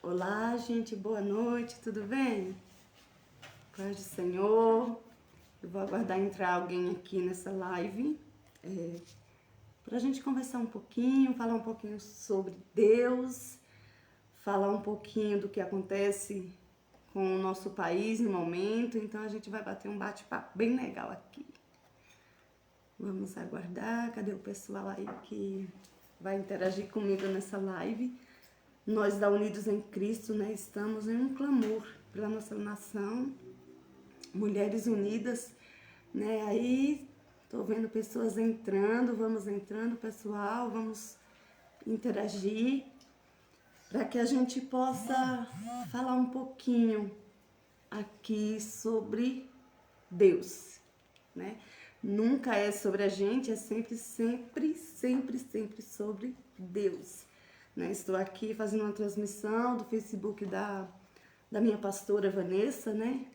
Olá, gente, boa noite, tudo bem? Paz do Senhor. Eu vou aguardar entrar alguém aqui nessa live para a gente conversar um pouquinho, falar um pouquinho sobre Deus, falar um pouquinho do que acontece com o nosso país no momento. Então a gente vai bater um bate-papo bem legal aqui. Vamos aguardar. Cadê o pessoal aí que vai interagir comigo nessa live? Nós da Unidos em Cristo, né, estamos em um clamor pela nossa nação, Mulheres Unidas, né, aí tô vendo pessoas entrando, vamos entrando, pessoal, vamos interagir, para que a gente possa falar um pouquinho aqui sobre Deus, né, nunca é sobre a gente, é sempre sobre Deus. Né? Estou aqui fazendo uma transmissão do Facebook da minha pastora Vanessa, né?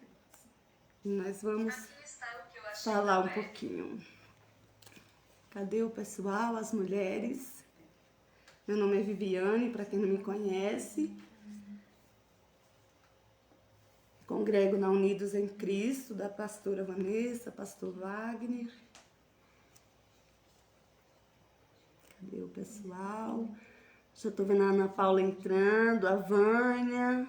E nós vamos falar um pouquinho. Cadê o pessoal, as mulheres? Meu nome é Viviane, para quem não me conhece. Congrego na Unidos em Cristo, da pastora Vanessa, pastor Wagner. Cadê o pessoal? Já estou vendo a Ana Paula entrando, a Vânia.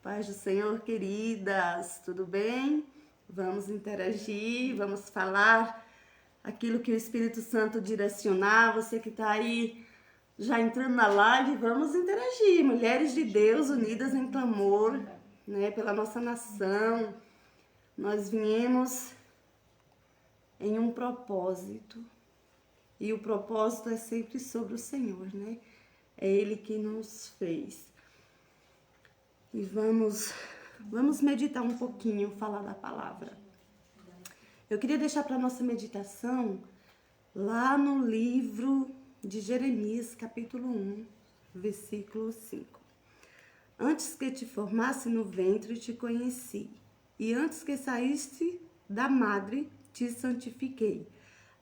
Paz do Senhor, queridas, tudo bem? Vamos interagir, vamos falar aquilo que o Espírito Santo direcionar. Você que está aí já entrando na live, vamos interagir. Mulheres de Deus unidas em clamor, né, pela nossa nação. Nós viemos em um propósito. E o propósito é sempre sobre o Senhor, né? É Ele que nos fez. E vamos meditar um pouquinho, falar da palavra. Eu queria deixar para nossa meditação lá no livro de Jeremias, capítulo 1, versículo 5. Antes que te formasse no ventre, te conheci. E antes que saíste da madre, te santifiquei.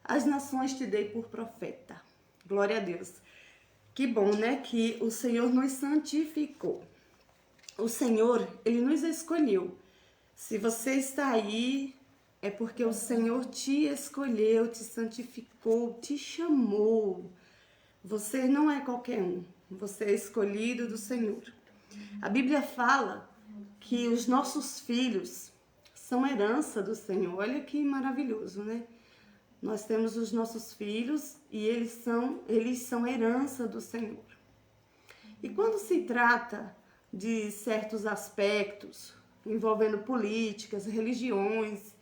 As nações te dei por profeta. Glória a Deus. Que bom, né? Que o Senhor nos santificou. O Senhor, Ele nos escolheu. Se você está aí, é porque o Senhor te escolheu, te santificou, te chamou. Você não é qualquer um. Você é escolhido do Senhor. A Bíblia fala que os nossos filhos são herança do Senhor. Olha que maravilhoso, né? Nós temos os nossos filhos e eles são herança do Senhor. E quando se trata de certos aspectos envolvendo políticas, religiões,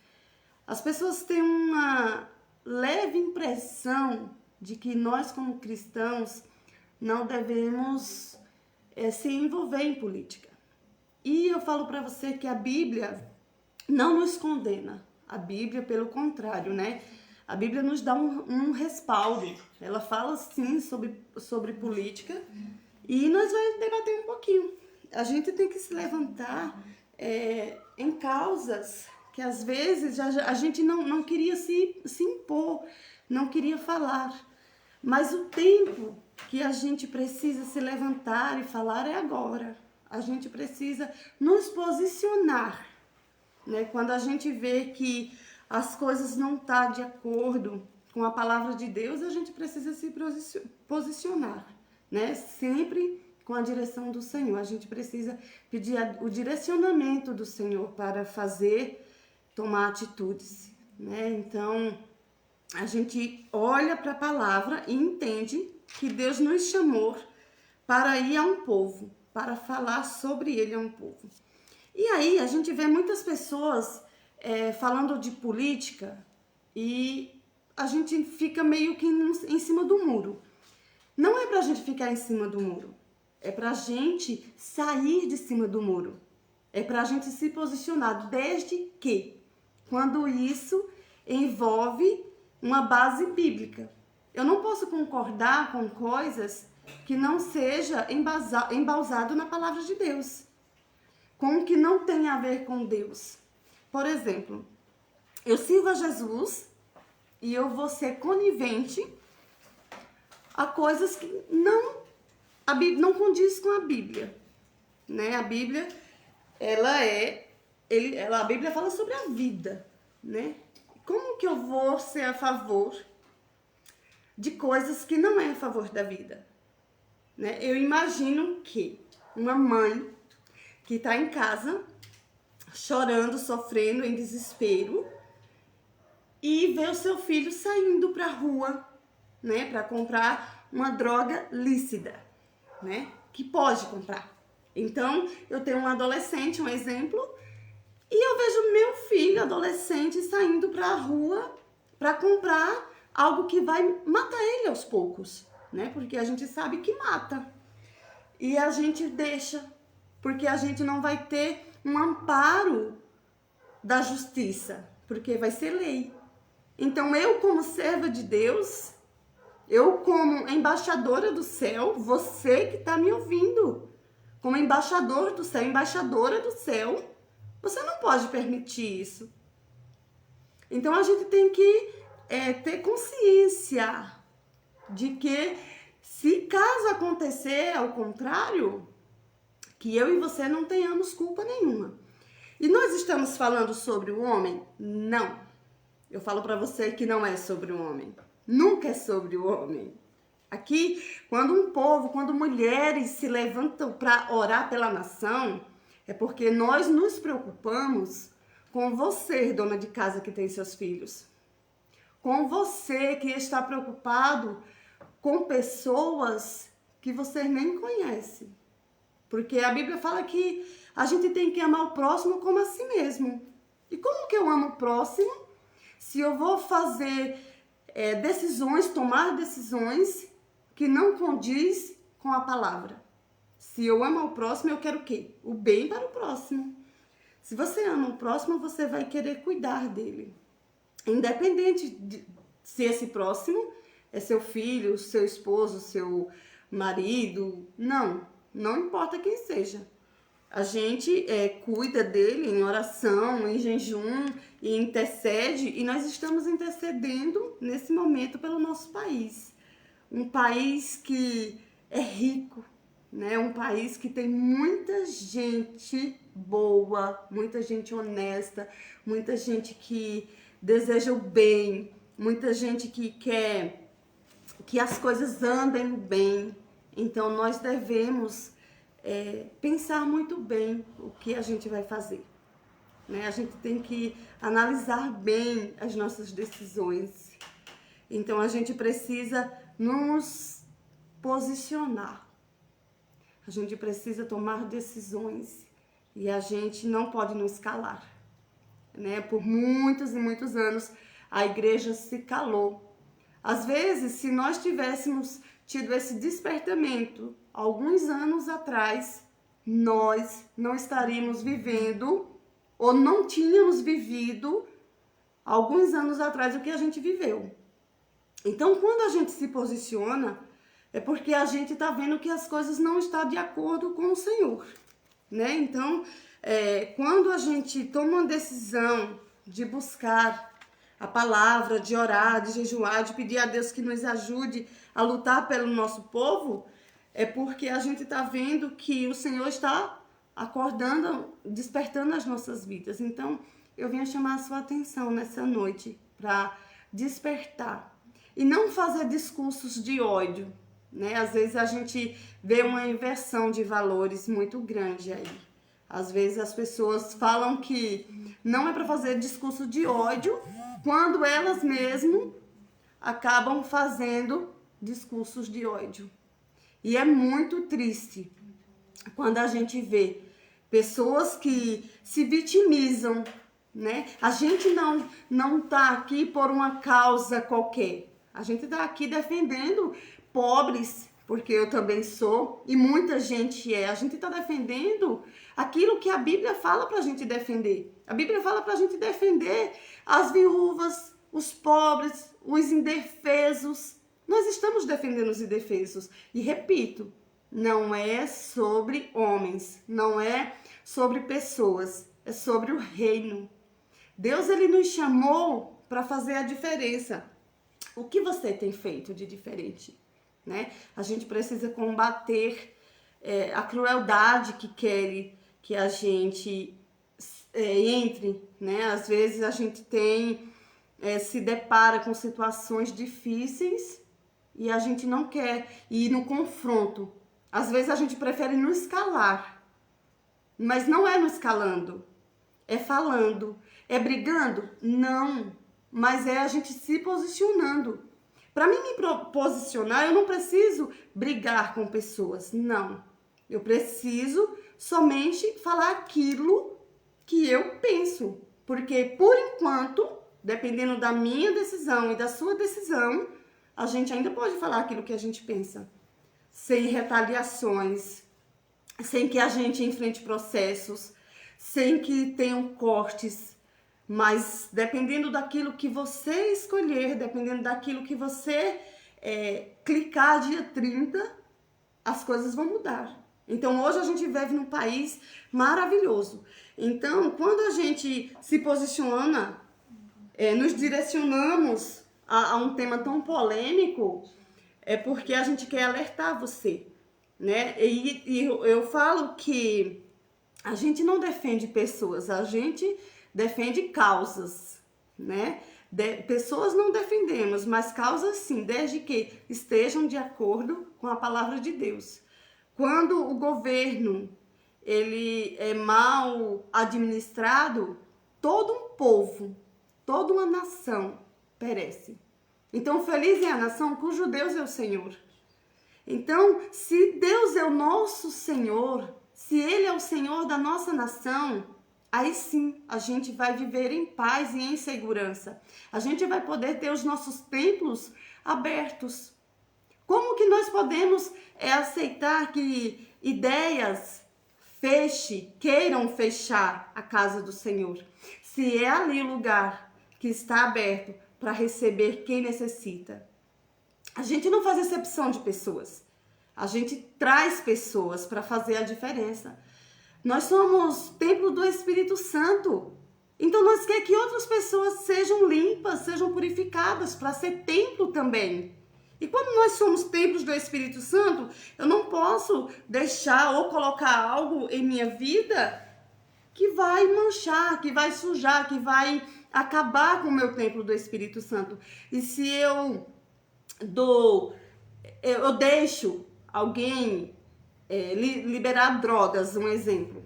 as pessoas têm uma leve impressão de que nós, como cristãos, não devemos se envolver em política. E eu falo para você que a Bíblia não nos condena. A Bíblia, pelo contrário, né? A Bíblia nos dá um respaldo. Ela fala, sim, sobre política. E nós vamos debater um pouquinho. A gente tem que se levantar em causas que, às vezes, a gente não queria se impor, não queria falar. Mas o tempo que a gente precisa se levantar e falar é agora. A gente precisa nos posicionar. Né? Quando a gente vê que as coisas não estão de acordo com a palavra de Deus, a gente precisa se posicionar, né? Sempre com a direção do Senhor. A gente precisa pedir o direcionamento do Senhor para tomar atitudes, né? Então, a gente olha para a palavra e entende que Deus nos chamou para ir a um povo, para falar sobre ele a um povo. E aí a gente vê muitas pessoas falando de política e a gente fica meio que em cima do muro. Não é pra gente ficar em cima do muro, é pra gente sair de cima do muro. É pra gente se posicionar, desde que, quando isso envolve uma base bíblica. Eu não posso concordar com coisas que não seja embasado na palavra de Deus, com o que não tem a ver com Deus. Por exemplo, eu sirvo a Jesus e eu vou ser conivente a coisas que não a Bíblia não condiz com a Bíblia, né? A Bíblia, a Bíblia fala sobre a vida, né? Como que eu vou ser a favor de coisas que não é a favor da vida, né? Eu imagino que uma mãe que está em casa, chorando, sofrendo, em desespero, e vê o seu filho saindo para a rua, né, para comprar uma droga lícita, né, que pode comprar. Então, eu tenho um adolescente, um exemplo, e eu vejo meu filho adolescente saindo para a rua para comprar algo que vai matar ele aos poucos, né, porque a gente sabe que mata. E a gente deixa, porque a gente não vai ter um amparo da justiça, porque vai ser lei. Então, eu como serva de Deus, eu como embaixadora do céu, você que está me ouvindo, como embaixador do céu, embaixadora do céu, você não pode permitir isso. Então, a gente tem que ter consciência de que, se caso acontecer ao contrário, que eu e você não tenhamos culpa nenhuma. E nós estamos falando sobre o homem? Não. Eu falo para você que não é sobre o homem. Nunca é sobre o homem. Aqui, quando mulheres se levantam para orar pela nação, é porque nós nos preocupamos com você, dona de casa que tem seus filhos. Com você que está preocupado com pessoas que você nem conhece. Porque a Bíblia fala que a gente tem que amar o próximo como a si mesmo. E como que eu amo o próximo? Se eu vou fazer tomar decisões que não condiz com a palavra. Se eu amo o próximo, eu quero o quê? O bem para o próximo. Se você ama o próximo, você vai querer cuidar dele. Independente de se esse próximo é seu filho, seu esposo, seu marido. Não importa quem seja. A gente cuida dele em oração, em jejum, e intercede, e nós estamos intercedendo nesse momento pelo nosso país. Um país que é rico, né? Um país que tem muita gente boa, muita gente honesta, muita gente que deseja o bem, muita gente que quer que as coisas andem bem. Então, nós devemos pensar muito bem o que a gente vai fazer, né? A gente tem que analisar bem as nossas decisões. Então, a gente precisa nos posicionar. A gente precisa tomar decisões e a gente não pode nos calar, né? Por muitos e muitos anos, a igreja se calou. Às vezes, se nós tivéssemos tido esse despertamento alguns anos atrás, nós não estaríamos vivendo ou não tínhamos vivido alguns anos atrás o que a gente viveu. Então, quando a gente se posiciona, é porque a gente está vendo que as coisas não estão de acordo com o Senhor, né? Então, quando a gente toma uma decisão de buscar a palavra, de orar, de jejuar, de pedir a Deus que nos ajude a lutar pelo nosso povo, é porque a gente está vendo que o Senhor está acordando, despertando as nossas vidas. Então, eu venho chamar a sua atenção nessa noite para despertar e não fazer discursos de ódio, né? Às vezes a gente vê uma inversão de valores muito grande aí. Às vezes as pessoas falam que não é para fazer discurso de ódio, quando elas mesmas acabam fazendo discursos de ódio. E é muito triste quando a gente vê pessoas que se vitimizam, né? A gente não tá aqui por uma causa qualquer. A gente tá aqui defendendo pobres, porque eu também sou, e muita gente é. A gente tá defendendo aquilo que a Bíblia fala pra gente defender. A Bíblia fala pra gente defender as viúvas, os pobres, os indefesos. Nós estamos defendendo os indefesos. E repito, não é sobre homens, não é sobre pessoas, é sobre o reino. Deus, ele nos chamou para fazer a diferença. O que você tem feito de diferente? né? A gente precisa combater a crueldade que quer que a gente entre, né? Às vezes a gente se depara com situações difíceis e a gente não quer ir no confronto. Às vezes a gente prefere não escalar, mas não é no escalando, é falando, é brigando? Não, mas é a gente se posicionando. Para mim me posicionar, eu não preciso brigar com pessoas, não. Eu preciso somente falar aquilo que eu penso, porque por enquanto, dependendo da minha decisão e da sua decisão, a gente ainda pode falar aquilo que a gente pensa, sem retaliações, sem que a gente enfrente processos, sem que tenham cortes, mas dependendo daquilo que você escolher, dependendo daquilo que você clicar dia 30, as coisas vão mudar. Então hoje a gente vive num país maravilhoso. Então quando a gente se posiciona, nos direcionamos a um tema tão polêmico, é porque a gente quer alertar você, né? E eu falo que a gente não defende pessoas, a gente defende causas, né? Pessoas não defendemos, mas causas sim, desde que estejam de acordo com a palavra de Deus. Quando o governo ele é mal administrado, todo um povo, toda uma nação perece. Então, feliz é a nação cujo Deus é o Senhor. Então, se Deus é o nosso Senhor, se Ele é o Senhor da nossa nação, aí sim a gente vai viver em paz e em segurança. A gente vai poder ter os nossos templos abertos. Como que nós podemos aceitar que ideias queiram fechar a casa do Senhor? Se é ali o lugar que está aberto para receber quem necessita. A gente não faz exceção de pessoas. A gente traz pessoas para fazer a diferença. Nós somos templo do Espírito Santo. Então nós queremos que outras pessoas sejam limpas, sejam purificadas para ser templo também. E quando nós somos templos do Espírito Santo, eu não posso deixar ou colocar algo em minha vida que vai manchar, que vai sujar, que vai acabar com o meu templo do Espírito Santo. E se eu deixo alguém liberar drogas, um exemplo,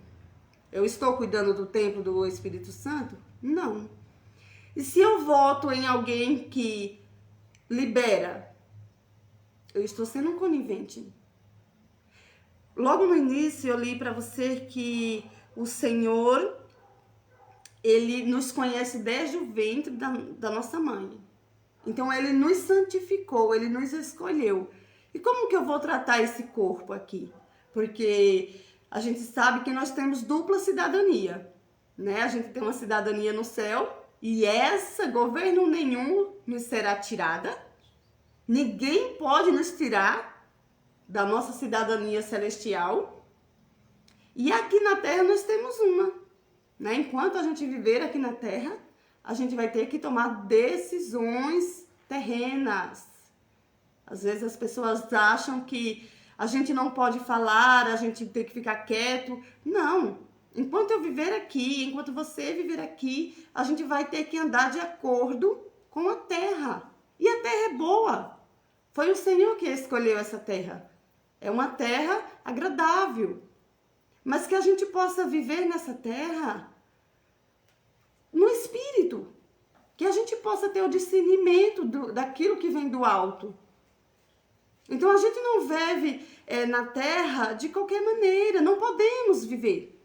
eu estou cuidando do templo do Espírito Santo? Não. E se eu voto em alguém que libera, eu estou sendo um conivente. Logo no início eu li para você que o Senhor, Ele nos conhece desde o ventre da nossa mãe. Então Ele nos santificou, Ele nos escolheu. E como que eu vou tratar esse corpo aqui? Porque a gente sabe que nós temos dupla cidadania, né? A gente tem uma cidadania no céu e essa, governo nenhum, nos será tirada. Ninguém pode nos tirar da nossa cidadania celestial. E aqui na terra nós temos uma, né? Enquanto a gente viver aqui na terra, a gente vai ter que tomar decisões terrenas. Às vezes as pessoas acham que a gente não pode falar, a gente tem que ficar quieto. Não. Enquanto eu viver aqui, enquanto você viver aqui, a gente vai ter que andar de acordo com a terra. E a terra é boa. Foi o Senhor que escolheu essa terra. É uma terra agradável. Mas que a gente possa viver nessa terra no espírito. Que a gente possa ter o discernimento daquilo que vem do alto. Então a gente não vive na terra de qualquer maneira, não podemos viver.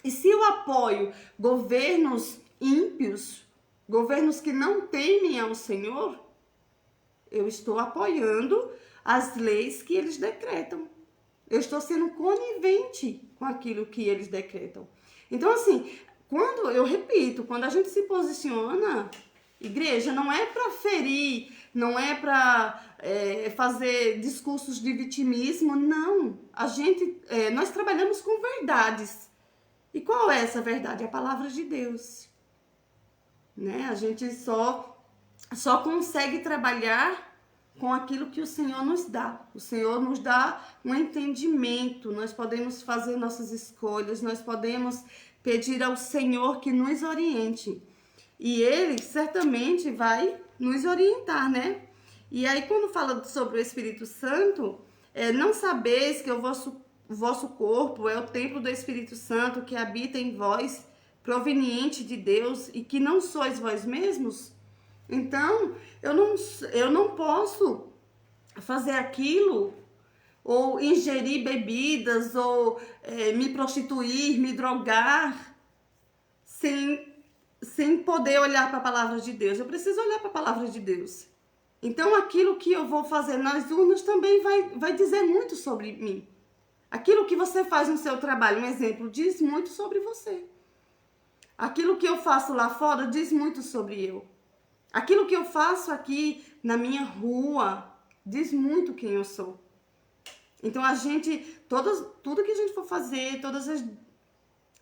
E se eu apoio governos ímpios, governos que não temem ao Senhor, eu estou apoiando as leis que eles decretam. Eu estou sendo conivente com aquilo que eles decretam. Então assim, quando a gente se posiciona, igreja, não é para ferir, não é para fazer discursos de vitimismo, não. Nós trabalhamos com verdades. E qual é essa verdade? A palavra de Deus. Né? A gente só consegue trabalhar com aquilo que o Senhor nos dá. O Senhor nos dá um entendimento, nós podemos fazer nossas escolhas, nós podemos pedir ao Senhor que nos oriente. E Ele certamente vai nos orientar, né? E aí quando fala sobre o Espírito Santo, não sabeis que o vosso corpo é o templo do Espírito Santo que habita em vós, proveniente de Deus, e que não sois vós mesmos? Então, eu não posso fazer aquilo, ou ingerir bebidas, ou me prostituir, me drogar, sem poder olhar para a palavra de Deus. Eu preciso olhar para a palavra de Deus. Então, aquilo que eu vou fazer nas urnas também vai dizer muito sobre mim. Aquilo que você faz no seu trabalho, um exemplo, diz muito sobre você. Aquilo que eu faço lá fora diz muito sobre eu. Aquilo que eu faço aqui na minha rua diz muito quem eu sou. Então, tudo que a gente for fazer, todas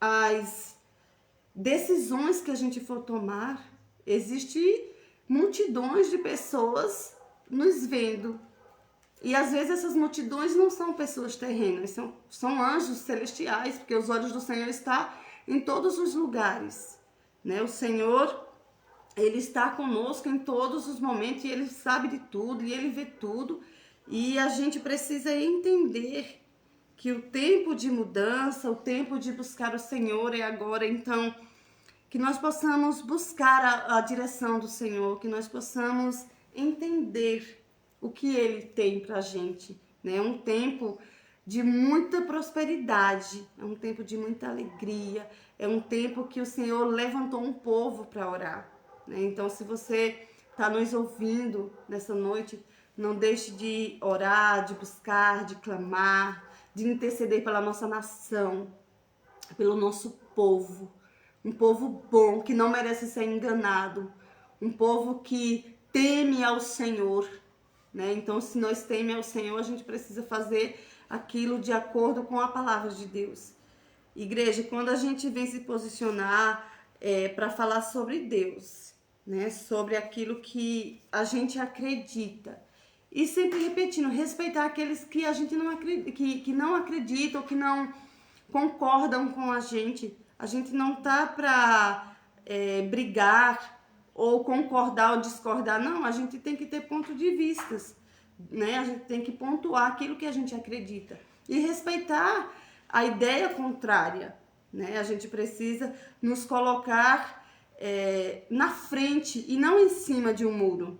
as decisões que a gente for tomar, existe multidões de pessoas nos vendo. E às vezes essas multidões não são pessoas terrenas, são anjos celestiais, porque os olhos do Senhor estão em todos os lugares, né? O Senhor, Ele está conosco em todos os momentos, e Ele sabe de tudo, e Ele vê tudo. E a gente precisa entender que o tempo de mudança, o tempo de buscar o Senhor é agora. Então, que nós possamos buscar a direção do Senhor, que nós possamos entender o que Ele tem pra gente, né? É um tempo de muita prosperidade, é um tempo de muita alegria, é um tempo que o Senhor levantou um povo para orar, né? Então, se você está nos ouvindo nessa noite, não deixe de orar, de buscar, de clamar, de interceder pela nossa nação, pelo nosso povo. Um povo bom, que não merece ser enganado. Um povo que teme ao Senhor, né? Então, se nós tememos ao Senhor, a gente precisa fazer aquilo de acordo com a palavra de Deus. Igreja, quando a gente vem se posicionar para falar sobre Deus, né? Sobre aquilo que a gente acredita. E sempre repetindo, respeitar aqueles que a gente não acredita, que não acreditam, que não concordam com a gente. A gente não tá para brigar ou concordar ou discordar. Não, a gente tem que ter ponto de vistas, né? A gente tem que pontuar aquilo que a gente acredita e respeitar a ideia contrária, né? A gente precisa nos colocar na frente e não em cima de um muro.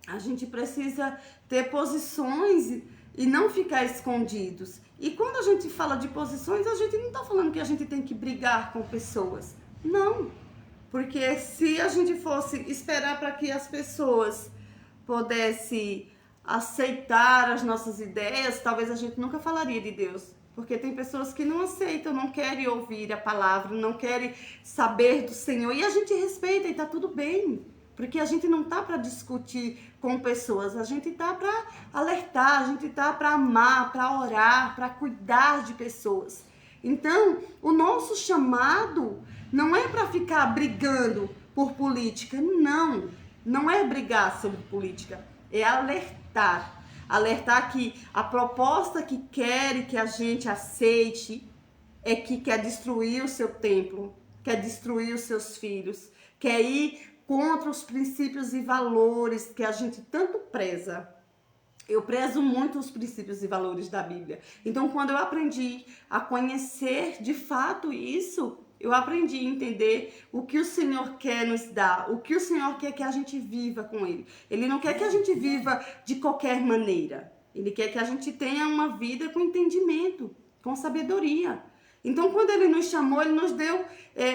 A gente precisa ter posições e não ficar escondidos. E quando a gente fala de posições, a gente não está falando que a gente tem que brigar com pessoas. Não. Porque se a gente fosse esperar para que as pessoas pudessem aceitar as nossas ideias, talvez a gente nunca falaria de Deus. Porque tem pessoas que não aceitam, não querem ouvir a palavra, não querem saber do Senhor. E a gente respeita e está tudo bem. Porque a gente não está para discutir com pessoas, a gente está para alertar, a gente está para amar, para orar, para cuidar de pessoas. Então, o nosso chamado não é para ficar brigando por política, não. Não é brigar sobre política, é alertar. Alertar que a proposta que quer que a gente aceite é que quer destruir o seu templo, quer destruir os seus filhos, quer ir contra os princípios e valores que a gente tanto preza. Eu prezo muito os princípios e valores da Bíblia. Então, quando eu aprendi a conhecer de fato isso, eu aprendi a entender o que o Senhor quer nos dar, o que o Senhor quer que a gente viva com Ele. Ele não quer que a gente viva de qualquer maneira. Ele quer que a gente tenha uma vida com entendimento, com sabedoria. Então, quando Ele nos chamou, Ele nos deu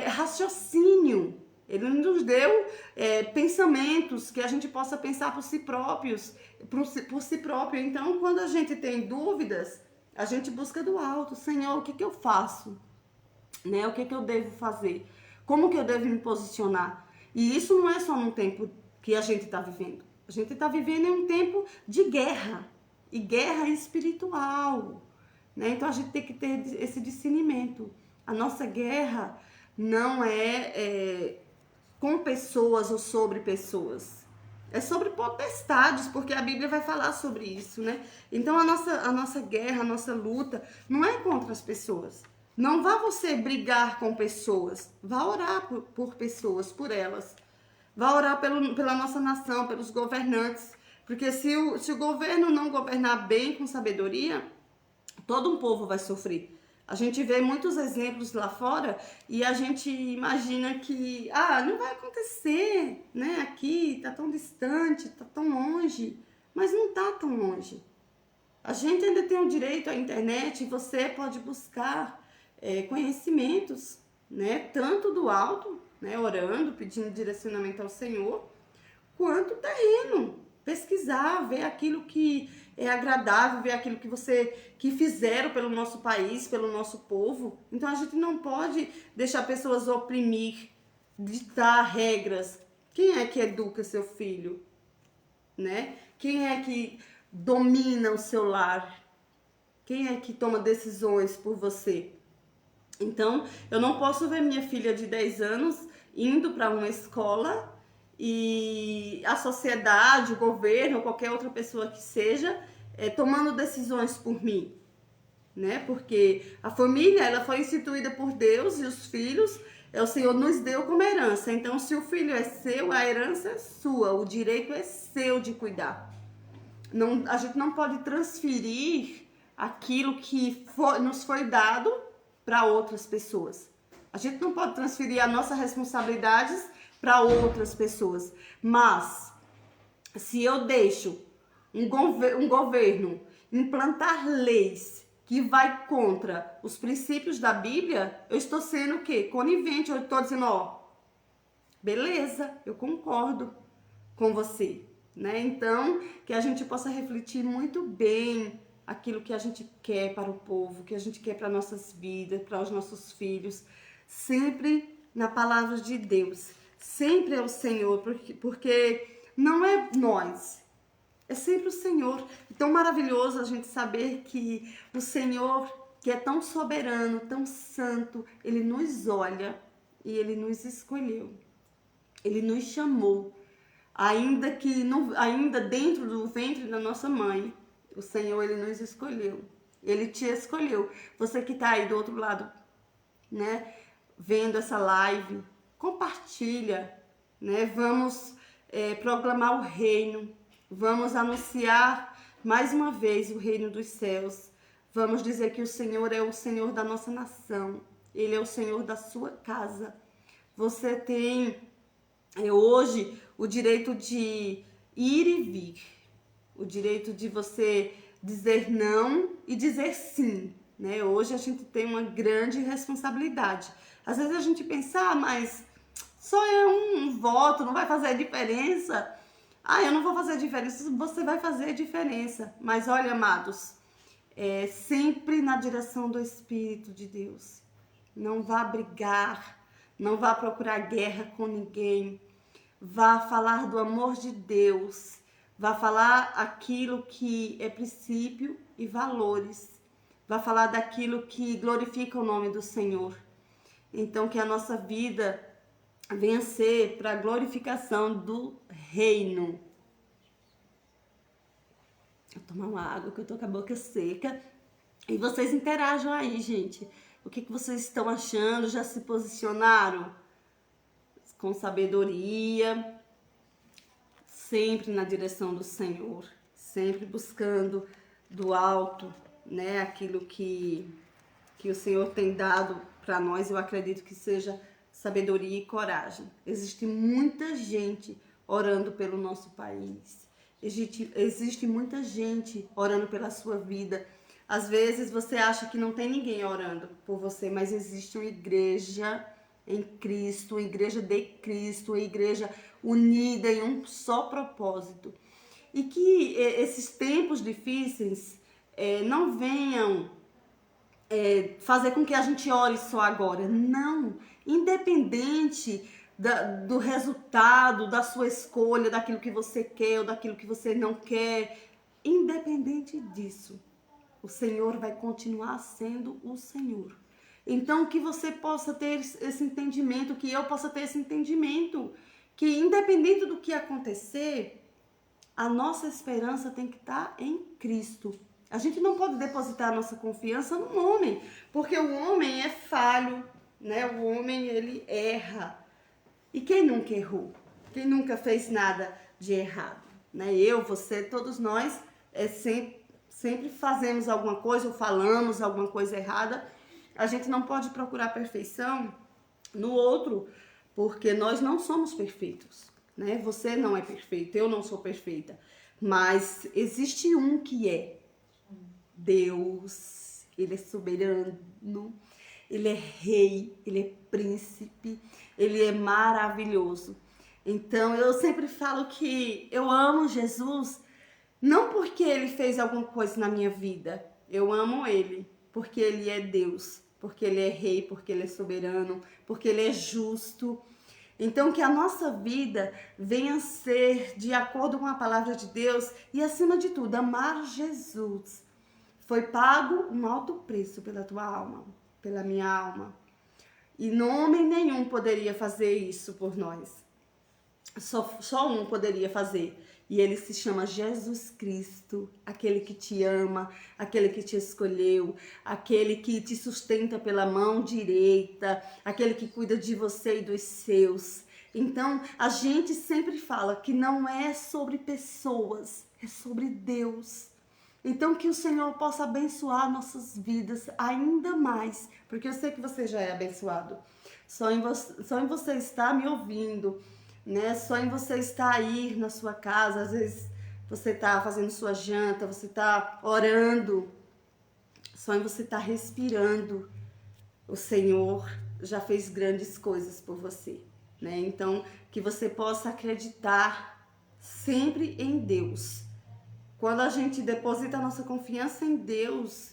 raciocínio. Ele nos deu pensamentos que a gente possa pensar por si próprios, por si próprio. Então, quando a gente tem dúvidas, a gente busca do alto. Senhor, o que eu faço? Né? O que eu devo fazer? Como que eu devo me posicionar? E isso não é só num tempo que a gente está vivendo. A gente está vivendo em um tempo de guerra. E guerra espiritual. Né? Então, a gente tem que ter esse discernimento. A nossa guerra não é com pessoas ou sobre pessoas. É sobre potestades, porque a Bíblia vai falar sobre isso, né? Então a nossa guerra, a nossa luta não é contra as pessoas. Não vá você brigar com pessoas. Vá orar por pessoas, por elas. Vá orar pela nossa nação, pelos governantes. Porque se o governo não governar bem, com sabedoria, todo um povo vai sofrer. A gente vê muitos exemplos lá fora e a gente imagina que, não vai acontecer, né? Aqui tá tão distante, tá tão longe, mas não tá tão longe. A gente ainda tem o direito à internet e você pode buscar conhecimentos, né? Tanto do alto, né? Orando, pedindo direcionamento ao Senhor, quanto terreno. Pesquisar, ver aquilo que é agradável, ver aquilo que fizeram pelo nosso país, pelo nosso povo. Então a gente não pode deixar pessoas oprimir, ditar regras. Quem é que educa seu filho, né? Quem é que domina o seu lar? Quem é que toma decisões por você? Então, eu não posso ver minha filha de 10 anos indo para uma escola e a sociedade, o governo, qualquer outra pessoa que seja, tomando decisões por mim, né? Porque a família, ela foi instituída por Deus e os filhos, o Senhor nos deu como herança. Então, se o filho é seu, a herança é sua, o direito é seu de cuidar. Não, a gente não pode transferir aquilo que nos foi dado para outras pessoas. A gente não pode transferir as nossas responsabilidades para outras pessoas. Mas, se eu deixo um governo implantar leis que vai contra os princípios da Bíblia, eu estou sendo o quê? Conivente. Eu estou dizendo, beleza, eu concordo com você, né? Então, que a gente possa refletir muito bem aquilo que a gente quer para o povo, que a gente quer para nossas vidas, para os nossos filhos, sempre na palavra de Deus, sempre é o Senhor, porque não é nós, é sempre o Senhor. Então, maravilhoso a gente saber que o Senhor, que é tão soberano, tão santo, Ele nos olha e Ele nos escolheu, Ele nos chamou. Ainda dentro do ventre da nossa mãe, o Senhor, Ele nos escolheu. Ele te escolheu. Você que está aí do outro lado, né, vendo essa live, compartilha, né? Vamos proclamar o reino. Vamos anunciar mais uma vez o reino dos céus. Vamos dizer que o Senhor é o Senhor da nossa nação. Ele é o Senhor da sua casa. Você tem hoje o direito de ir e vir, o direito de você dizer não e dizer sim, né? Hoje a gente tem uma grande responsabilidade. Às vezes a gente pensa, mas só é um voto, não vai fazer diferença. Eu não vou fazer diferença. Você vai fazer diferença. Mas olha, amados, sempre na direção do Espírito de Deus. Não vá brigar, não vá procurar guerra com ninguém. Vá falar do amor de Deus. Vá falar aquilo que é princípio e valores. Vá falar daquilo que glorifica o nome do Senhor. Então, que a nossa vida venha ser para a glorificação do reino. Vou tomar uma água que eu tô com a boca seca. E vocês interajam aí, gente. O que vocês estão achando? Já se posicionaram? Com sabedoria, sempre na direção do Senhor, sempre buscando do alto, né, aquilo que o Senhor tem dado para nós. Eu acredito que seja sabedoria e coragem. Existe muita gente orando pelo nosso país. Existe muita gente orando pela sua vida. Às vezes você acha que não tem ninguém orando por você, mas existe uma igreja em Cristo, uma igreja de Cristo, uma igreja unida em um só propósito. E que esses tempos difíceis não venham fazer com que a gente ore só agora. Não, independente do resultado, da sua escolha, daquilo que você quer ou daquilo que você não quer, independente disso, o Senhor vai continuar sendo o Senhor. Então, que você possa ter esse entendimento, que eu possa ter esse entendimento, que independente do que acontecer, a nossa esperança tem que estar em Cristo. A gente não pode depositar a nossa confiança no homem, porque o homem é falho, né? O homem, ele erra. E quem nunca errou? Quem nunca fez nada de errado? Né? Eu, você, todos nós sempre fazemos alguma coisa ou falamos alguma coisa errada. A gente não pode procurar perfeição no outro, porque nós não somos perfeitos. Né? Você não é perfeito, eu não sou perfeita. Mas existe um que é Deus. Ele é soberano, ele é rei, ele é príncipe, ele é maravilhoso. Então eu sempre falo que eu amo Jesus, não porque ele fez alguma coisa na minha vida. Eu amo ele porque ele é Deus, porque ele é rei, porque ele é soberano, porque ele é justo. Então, que a nossa vida venha a ser de acordo com a palavra de Deus e, acima de tudo, amar Jesus. Foi pago um alto preço pela tua alma, pela minha alma. E homem nenhum poderia fazer isso por nós. Só um poderia fazer. E ele se chama Jesus Cristo, aquele que te ama, aquele que te escolheu, aquele que te sustenta pela mão direita, aquele que cuida de você e dos seus. Então, a gente sempre fala que não é sobre pessoas, é sobre Deus. Então, que o Senhor possa abençoar nossas vidas ainda mais, porque eu sei que você já é abençoado. Só em você estar me ouvindo, né? Só em você estar aí na sua casa, às vezes você está fazendo sua janta, você está orando, só em você estar respirando, o Senhor já fez grandes coisas por você, né? Então, que você possa acreditar sempre em Deus. Quando a gente deposita a nossa confiança em Deus,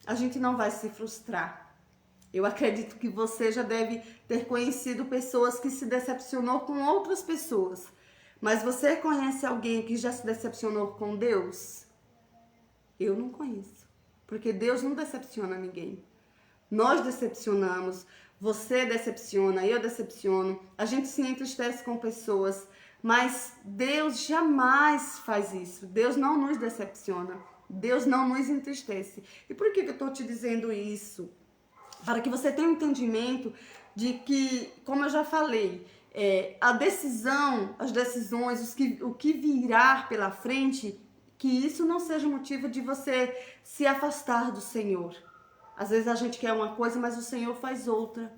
a gente não vai se frustrar. Eu acredito que você já deve ter conhecido pessoas que se decepcionou com outras pessoas. Mas você conhece alguém que já se decepcionou com Deus? Eu não conheço. Porque Deus não decepciona ninguém. Nós decepcionamos, você decepciona, eu decepciono. A gente se entristece com pessoas, mas Deus jamais faz isso. Deus não nos decepciona. Deus não nos entristece. E por que eu estou te dizendo isso? Para que você tenha um entendimento de que, como eu já falei, a decisão, as decisões, o que virá pela frente, que isso não seja motivo de você se afastar do Senhor. Às vezes a gente quer uma coisa, mas o Senhor faz outra.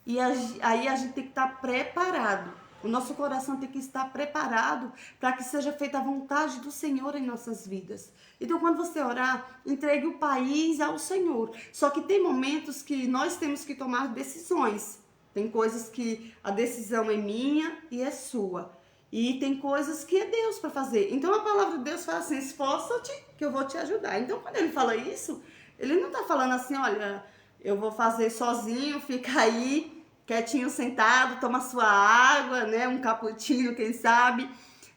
E aí a gente tem que estar preparado. O nosso coração tem que estar preparado para que seja feita a vontade do Senhor em nossas vidas. Então, quando você orar, entregue o país ao Senhor. Só que tem momentos que nós temos que tomar decisões. Tem coisas que a decisão é minha e é sua. E tem coisas que é Deus para fazer. Então, a palavra de Deus fala assim, esforça-te que eu vou te ajudar. Então, quando ele fala isso, ele não está falando assim, olha, eu vou fazer sozinho, fica aí quietinho sentado, toma sua água, né, um cappuccino, quem sabe,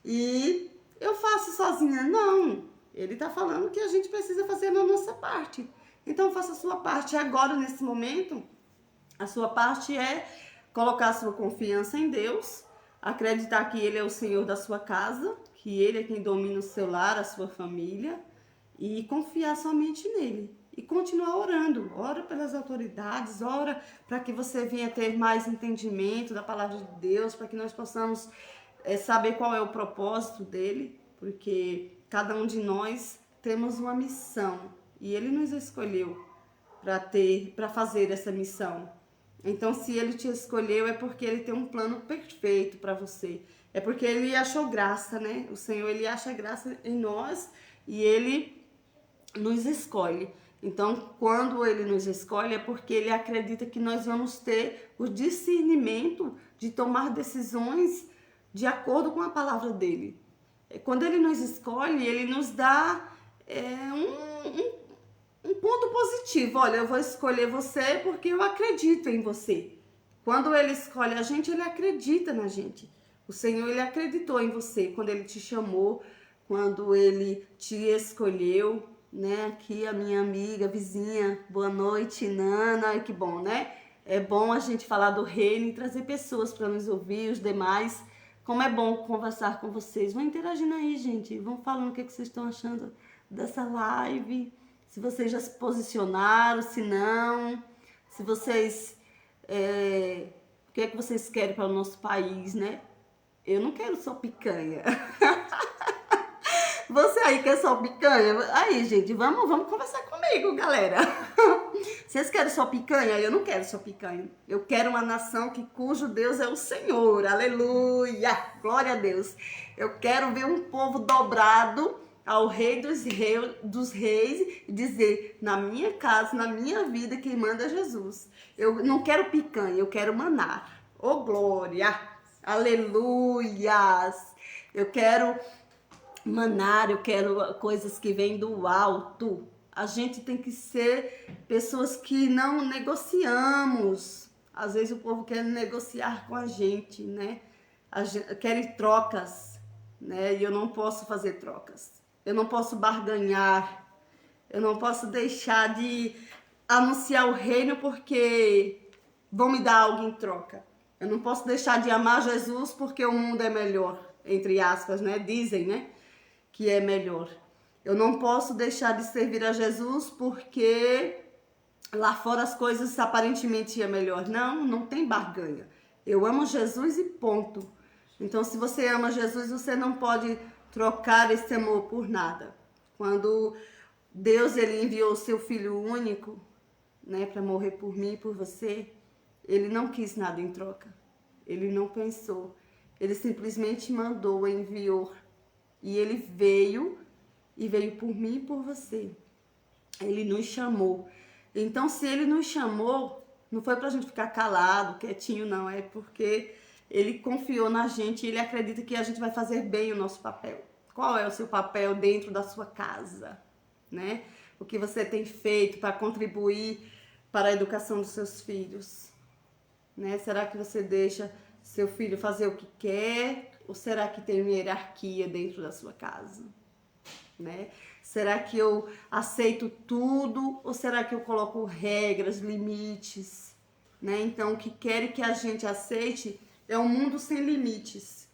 e eu faço sozinha. Não, ele está falando que a gente precisa fazer a nossa parte. Então faça a sua parte agora, nesse momento. A sua parte é colocar a sua confiança em Deus, acreditar que Ele é o Senhor da sua casa, que Ele é quem domina o seu lar, a sua família, e confiar somente nele. E continuar orando. Ora pelas autoridades, ora para que você venha ter mais entendimento da palavra de Deus, para que nós possamos saber qual é o propósito dele, porque cada um de nós temos uma missão e ele nos escolheu para fazer essa missão. Então, se ele te escolheu, é porque ele tem um plano perfeito para você. É porque ele achou graça, né? O Senhor, ele acha graça em nós e ele nos escolhe. Então, quando ele nos escolhe, é porque ele acredita que nós vamos ter o discernimento de tomar decisões de acordo com a palavra dele. Quando ele nos escolhe, ele nos dá um ponto positivo. Olha, eu vou escolher você porque eu acredito em você. Quando ele escolhe a gente, ele acredita na gente. O Senhor, ele acreditou em você quando ele te chamou, quando ele te escolheu, né? Aqui a minha amiga, vizinha, boa noite, Nana. Ai, que bom, né? É bom a gente falar do reino e trazer pessoas para nos ouvir, os demais Como é bom conversar com vocês. Vão interagindo aí, gente. Vão falando o que vocês estão achando dessa live. Se vocês já se posicionaram, se não. Se vocês... o que é que vocês querem para o nosso país, né? Eu não quero só picanha. Você aí quer só picanha? Aí, gente, vamos conversar comigo, galera. Vocês querem só picanha? Eu não quero só picanha. Eu quero uma nação cujo Deus é o Senhor. Aleluia! Glória a Deus. Eu quero ver um povo dobrado ao Rei dos Reis e dizer, na minha casa, na minha vida, quem manda é Jesus. Eu não quero picanha, eu quero maná. Oh, glória! Aleluias! Eu quero maná, eu quero coisas que vêm do alto. A gente tem que ser pessoas que não negociamos. Às vezes o povo quer negociar com a gente, né? Querem trocas, né? E eu não posso fazer trocas. Eu não posso barganhar. Eu não posso deixar de anunciar o reino porque vão me dar algo em troca. Eu não posso deixar de amar Jesus porque o mundo é melhor, entre aspas, né? Dizem, né? Que é melhor. Eu não posso deixar de servir a Jesus porque lá fora as coisas aparentemente é melhor. Não tem barganha. Eu amo Jesus e ponto. Então, se você ama Jesus, você não pode trocar esse amor por nada. Quando Deus ele enviou o seu Filho único, né, para morrer por mim e por você, ele não quis nada em troca. Ele não pensou. Ele simplesmente mandou, enviou. E ele veio por mim e por você. Ele nos chamou. Então, se ele nos chamou, não foi pra gente ficar calado, quietinho, não. É porque ele confiou na gente e ele acredita que a gente vai fazer bem o nosso papel. Qual é o seu papel dentro da sua casa, né? O que você tem feito para contribuir para a educação dos seus filhos, né? Será que você deixa seu filho fazer o que quer? Ou será que tem uma hierarquia dentro da sua casa? Né? Será que eu aceito tudo? Ou será que eu coloco regras, limites? Né? Então, o que querem que a gente aceite é um mundo sem limites.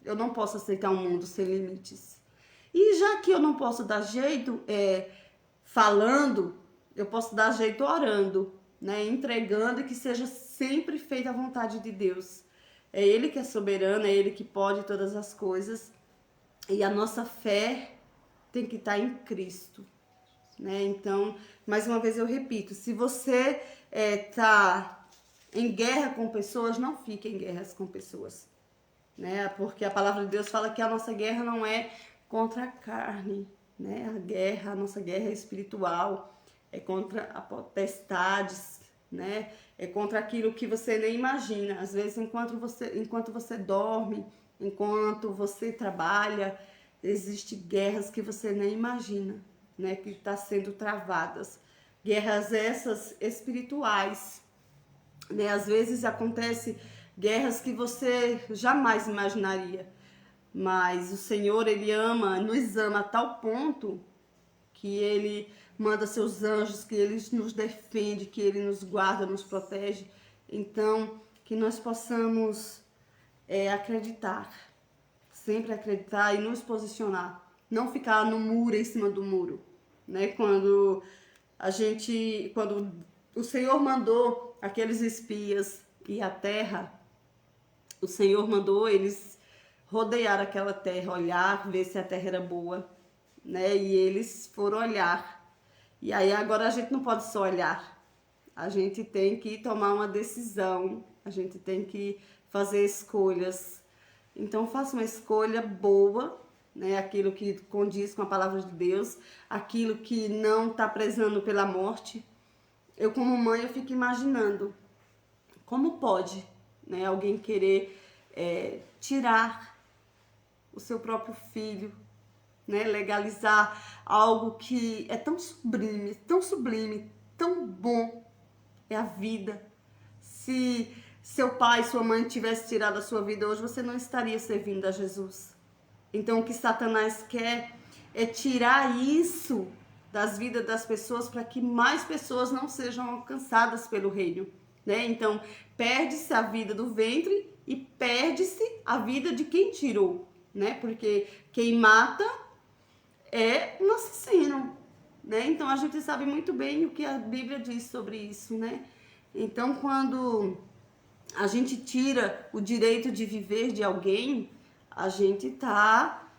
Eu não posso aceitar um mundo sem limites. E já que eu não posso dar jeito falando, eu posso dar jeito orando, né? Entregando e que seja sempre feita a vontade de Deus. É Ele que é soberano, é Ele que pode todas as coisas. E a nossa fé tem que estar em Cristo, né? Então, mais uma vez eu repito, se você tá em guerra com pessoas, não fique em guerras com pessoas, né? Porque a palavra de Deus fala que a nossa guerra não é contra a carne, né? A nossa guerra é espiritual, é contra a potestades, né? É contra aquilo que você nem imagina. Às vezes, enquanto você dorme, enquanto você trabalha, existem guerras que você nem imagina, né? Que estão sendo travadas. Guerras essas espirituais, né? Às vezes acontece guerras que você jamais imaginaria. Mas o Senhor, Ele nos ama a tal ponto que Ele manda seus anjos, que Ele nos defende, que Ele nos guarda, nos protege. Então, que nós possamos acreditar, sempre acreditar e nos posicionar. Não ficar no muro, em cima do muro, né? Quando o Senhor mandou aqueles espias ir à terra, o Senhor mandou eles rodear aquela terra, olhar, ver se a terra era boa, né? E eles foram olhar. E aí agora a gente não pode só olhar. A gente tem que tomar uma decisão, a gente tem que fazer escolhas. Então faça uma escolha boa, né? Aquilo que condiz com a palavra de Deus, aquilo que não está prezando pela morte. Eu como mãe, eu fico imaginando como pode, né, alguém querer tirar o seu próprio filho, né, legalizar algo que é tão sublime, tão bom, é a vida. Se seu pai, sua mãe tivesse tirado a sua vida hoje, você não estaria servindo a Jesus. Então o que Satanás quer é tirar isso das vidas das pessoas para que mais pessoas não sejam alcançadas pelo reino, né? Então perde-se a vida do ventre e perde-se a vida de quem tirou, né? Porque quem mata é um assassino, né? Então a gente sabe muito bem o que a Bíblia diz sobre isso, né? Então quando a gente tira o direito de viver de alguém, a gente está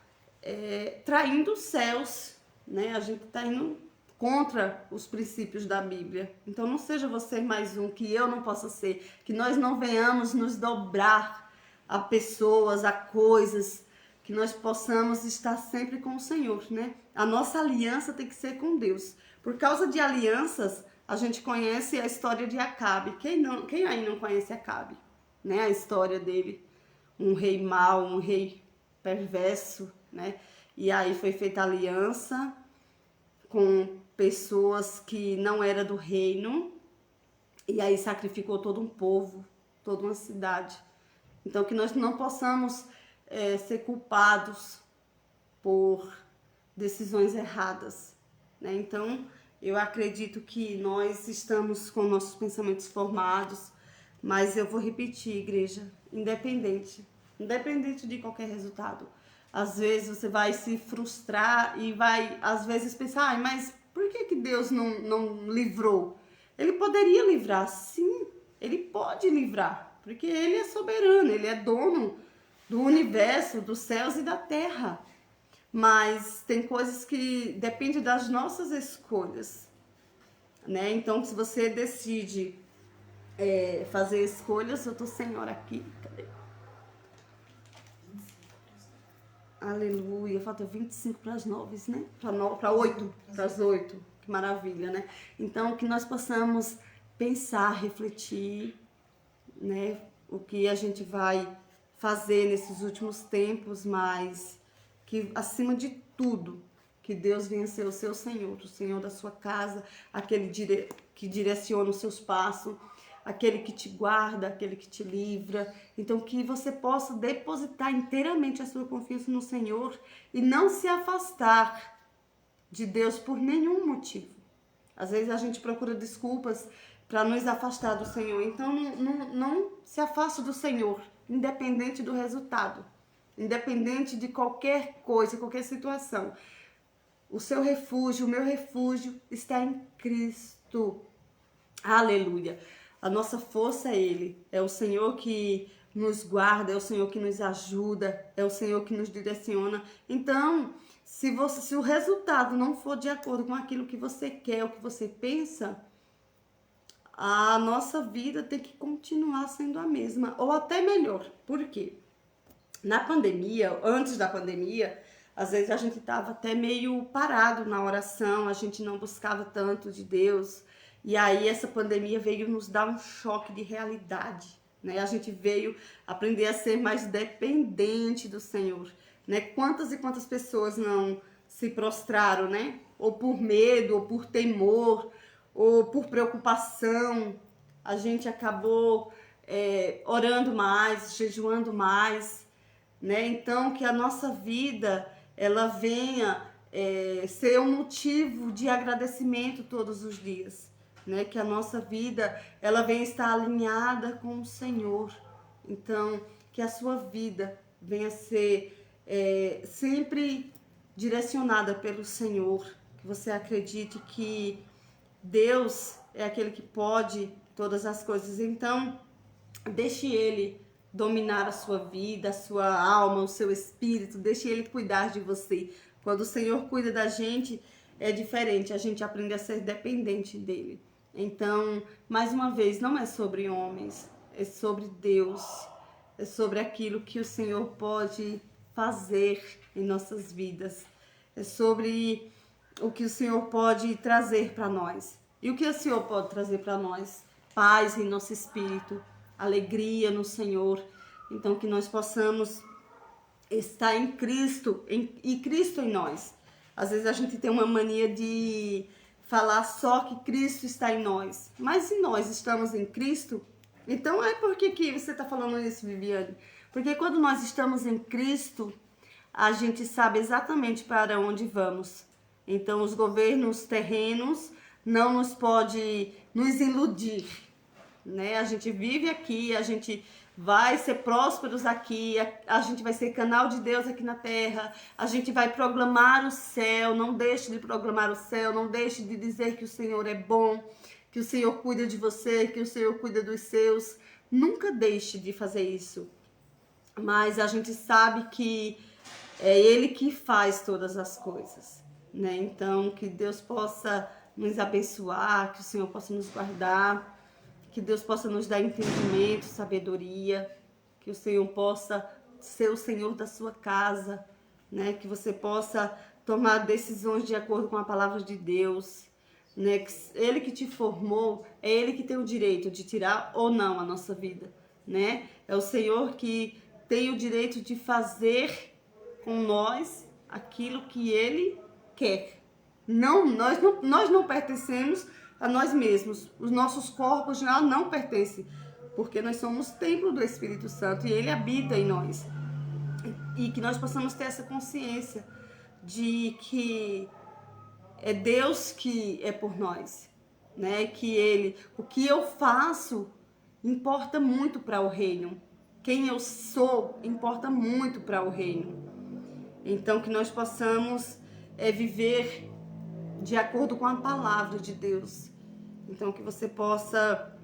traindo os céus, né? A gente está indo contra os princípios da Bíblia. Então não seja você mais um, que eu não possa ser, que nós não venhamos nos dobrar a pessoas, a coisas, que nós possamos estar sempre com o Senhor, né? A nossa aliança tem que ser com Deus. Por causa de alianças, a gente conhece a história de Acabe. Quem aí não conhece Acabe, né? A história dele, um rei mau, um rei perverso, né? E aí foi feita aliança com pessoas que não era do reino, e aí sacrificou todo um povo, toda uma cidade. Então que nós não possamos ser culpados por decisões erradas, né? Então eu acredito que nós estamos com nossos pensamentos formados, mas eu vou repetir, igreja, independente de qualquer resultado. Às vezes você vai se frustrar e vai, às vezes, pensar, mas por que Deus não livrou? Ele poderia livrar, sim, ele pode livrar, porque ele é soberano, ele é dono do universo, dos céus e da terra. Mas tem coisas que dependem das nossas escolhas, né? Então, se você decide fazer escolhas, eu tô sem hora aqui, cadê? Aleluia, falta 25 para as 9, né? Para 8, para as 8, que maravilha, né? Então, que nós possamos pensar, refletir, né? O que a gente vai fazer nesses últimos tempos, mas que, acima de tudo, que Deus venha ser o seu Senhor, o Senhor da sua casa, aquele que direciona os seus passos, aquele que te guarda, aquele que te livra. Então que você possa depositar inteiramente a sua confiança no Senhor e não se afastar de Deus por nenhum motivo. Às vezes a gente procura desculpas para nos afastar do Senhor. Então não se afaste do Senhor, independente do resultado, independente de qualquer coisa, qualquer situação. O seu refúgio, o meu refúgio está em Cristo. Aleluia. A nossa força é Ele, é o Senhor que nos guarda, é o Senhor que nos ajuda, é o Senhor que nos direciona. Então, se o resultado não for de acordo com aquilo que você quer, o que você pensa, a nossa vida tem que continuar sendo a mesma, ou até melhor. Por quê? Na pandemia, antes da pandemia, às vezes a gente estava até meio parado na oração, a gente não buscava tanto de Deus. E aí essa pandemia veio nos dar um choque de realidade, né? A gente veio aprender a ser mais dependente do Senhor, né? Quantas e quantas pessoas não se prostraram, né? Ou por medo, ou por temor, ou por preocupação. A gente acabou orando mais, jejuando mais, né? Então que a nossa vida ela venha ser um motivo de agradecimento todos os dias. Né, que a nossa vida ela venha estar alinhada com o Senhor. Então, que a sua vida venha ser sempre direcionada pelo Senhor. Que você acredite que Deus é aquele que pode todas as coisas. Então, deixe Ele dominar a sua vida, a sua alma, o seu espírito. Deixe Ele cuidar de você. Quando o Senhor cuida da gente, é diferente. A gente aprende a ser dependente dEle. Então, mais uma vez, não é sobre homens, é sobre Deus, é sobre aquilo que o Senhor pode fazer em nossas vidas, é sobre o que o Senhor pode trazer para nós. E o que o Senhor pode trazer para nós? Paz em nosso espírito, alegria no Senhor. Então, que nós possamos estar em Cristo e Cristo em nós. Às vezes a gente tem uma mania de falar só que Cristo está em nós. Mas se nós estamos em Cristo, então por que você está falando isso, Viviane? Porque quando nós estamos em Cristo, a gente sabe exatamente para onde vamos. Então os governos terrenos não nos pode nos iludir, né? A gente vive aqui, a gente vai ser prósperos aqui, a gente vai ser canal de Deus aqui na terra, a gente vai proclamar o céu. Não deixe de proclamar o céu, não deixe de dizer que o Senhor é bom, que o Senhor cuida de você, que o Senhor cuida dos seus. Nunca deixe de fazer isso. Mas a gente sabe que é Ele que faz todas as coisas, né? Então, que Deus possa nos abençoar, que o Senhor possa nos guardar, que Deus possa nos dar entendimento, sabedoria, que o Senhor possa ser o Senhor da sua casa, né? Que você possa tomar decisões de acordo com a palavra de Deus, né? Que Ele que te formou, é Ele que tem o direito de tirar ou não a nossa vida, né? É o Senhor que tem o direito de fazer com nós aquilo que Ele quer. Nós não pertencemos a nós mesmos. Os nossos corpos já não pertencem, porque nós somos templo do Espírito Santo e Ele habita em nós. E que nós possamos ter essa consciência de que é Deus que é por nós, né? Que o que eu faço importa muito para o reino. Quem eu sou importa muito para o reino. Então, que nós possamos viver de acordo com a palavra de Deus. Então, que você possa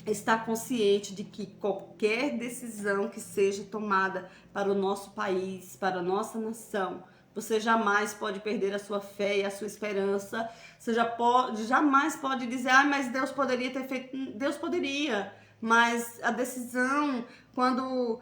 estar consciente de que qualquer decisão que seja tomada para o nosso país, para a nossa nação, você jamais pode perder a sua fé e a sua esperança. Você jamais pode dizer, mas Deus poderia ter feito. Deus poderia, mas a decisão, quando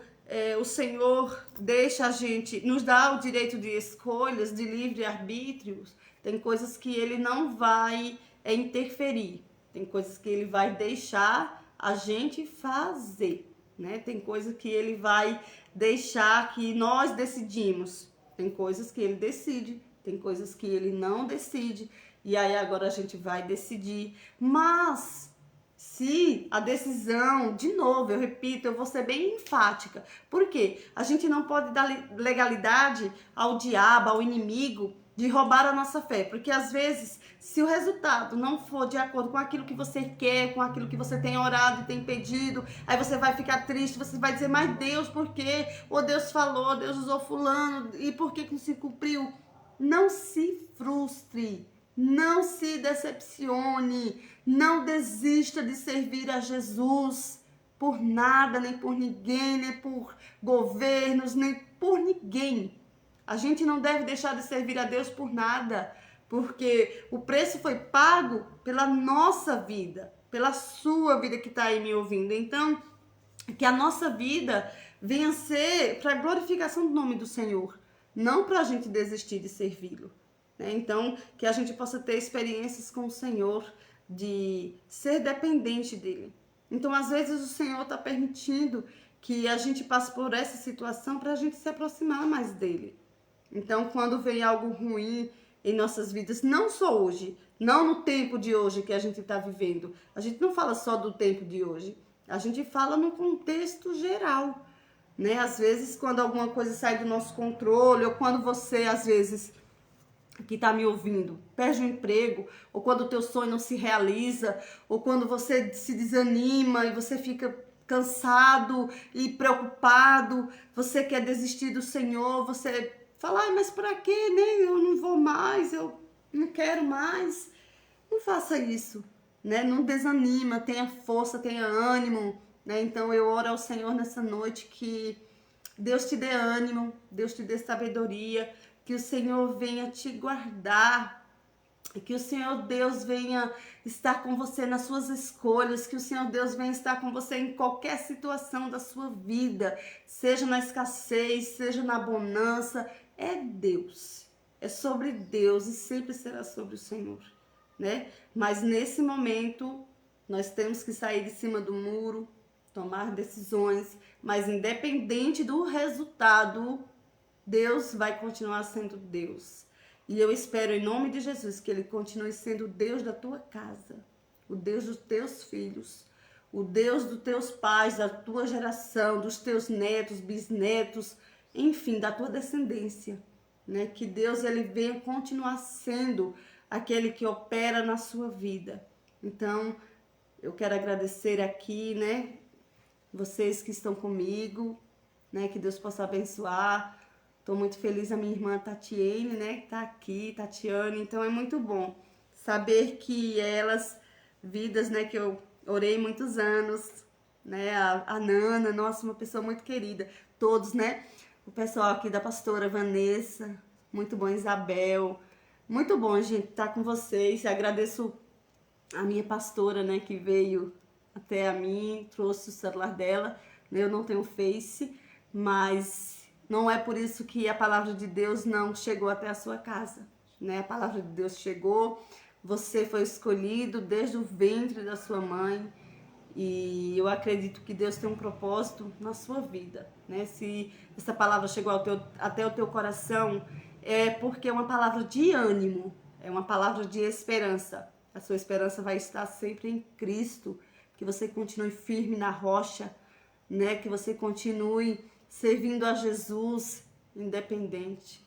o Senhor deixa a gente, nos dá o direito de escolhas, de livre-arbítrio, tem coisas que Ele não vai interferir, tem coisas que Ele vai deixar a gente fazer, né? Tem coisas que Ele vai deixar que nós decidimos, tem coisas que Ele decide, tem coisas que Ele não decide, e aí agora a gente vai decidir. Mas se a decisão, de novo, eu repito, eu vou ser bem enfática, porque a gente não pode dar legalidade ao diabo, ao inimigo, de roubar a nossa fé, porque às vezes, se o resultado não for de acordo com aquilo que você quer, com aquilo que você tem orado e tem pedido, aí você vai ficar triste, você vai dizer, mas Deus, por quê? Ou Deus falou, Deus usou fulano, e por que não se cumpriu? Não se frustre, não se decepcione, não desista de servir a Jesus por nada, nem por ninguém, nem por governos, nem por ninguém. A gente não deve deixar de servir a Deus por nada, porque o preço foi pago pela nossa vida, pela sua vida que está aí me ouvindo. Então, que a nossa vida venha ser para a glorificação do nome do Senhor, não para a gente desistir de servi-lo, né? Então, que a gente possa ter experiências com o Senhor, de ser dependente dele. Então, às vezes, o Senhor está permitindo que a gente passe por essa situação para a gente se aproximar mais dele. Então, quando vem algo ruim em nossas vidas, não só hoje, não no tempo de hoje que a gente está vivendo, a gente não fala só do tempo de hoje, a gente fala no contexto geral, né? Às vezes, quando alguma coisa sai do nosso controle, ou quando você, às vezes, que está me ouvindo, perde o emprego, ou quando o teu sonho não se realiza, ou quando você se desanima e você fica cansado e preocupado, você quer desistir do Senhor, você fala, mas para quê, né? Eu não vou mais, eu não quero mais. Não faça isso, né? Não desanima, tenha força, tenha ânimo, né? Então eu oro ao Senhor nessa noite que Deus te dê ânimo, Deus te dê sabedoria, que o Senhor venha te guardar, que o Senhor Deus venha estar com você nas suas escolhas, que o Senhor Deus venha estar com você em qualquer situação da sua vida, seja na escassez, seja na bonança. É Deus, é sobre Deus e sempre será sobre o Senhor, né? Mas nesse momento nós temos que sair de cima do muro, tomar decisões, mas independente do resultado, Deus vai continuar sendo Deus. E eu espero em nome de Jesus que Ele continue sendo o Deus da tua casa, o Deus dos teus filhos, o Deus dos teus pais, da tua geração, dos teus netos, bisnetos, enfim, da tua descendência, né? Que Deus ele venha continuar sendo aquele que opera na sua vida. Então, eu quero agradecer aqui, né, vocês que estão comigo, né? Que Deus possa abençoar. Estou muito feliz, a minha irmã Tatiane, né? Que tá aqui, Tatiane. Então é muito bom saber que elas, vidas, né? Que eu orei muitos anos, né? A Nana, nossa, uma pessoa muito querida. Todos, né? O pessoal aqui da pastora Vanessa, muito bom, Isabel. Muito bom, gente, estar com vocês. Agradeço a minha pastora, né, que veio até a mim, trouxe o celular dela. Eu não tenho Face, mas não é por isso que a palavra de Deus não chegou até a sua casa, né? A palavra de Deus chegou, você foi escolhido desde o ventre da sua mãe, e eu acredito que Deus tem um propósito na sua vida, né? Se essa palavra chegou até o teu coração, é porque é uma palavra de ânimo, é uma palavra de esperança. A sua esperança vai estar sempre em Cristo, que você continue firme na rocha, né? Que você continue servindo a Jesus, independente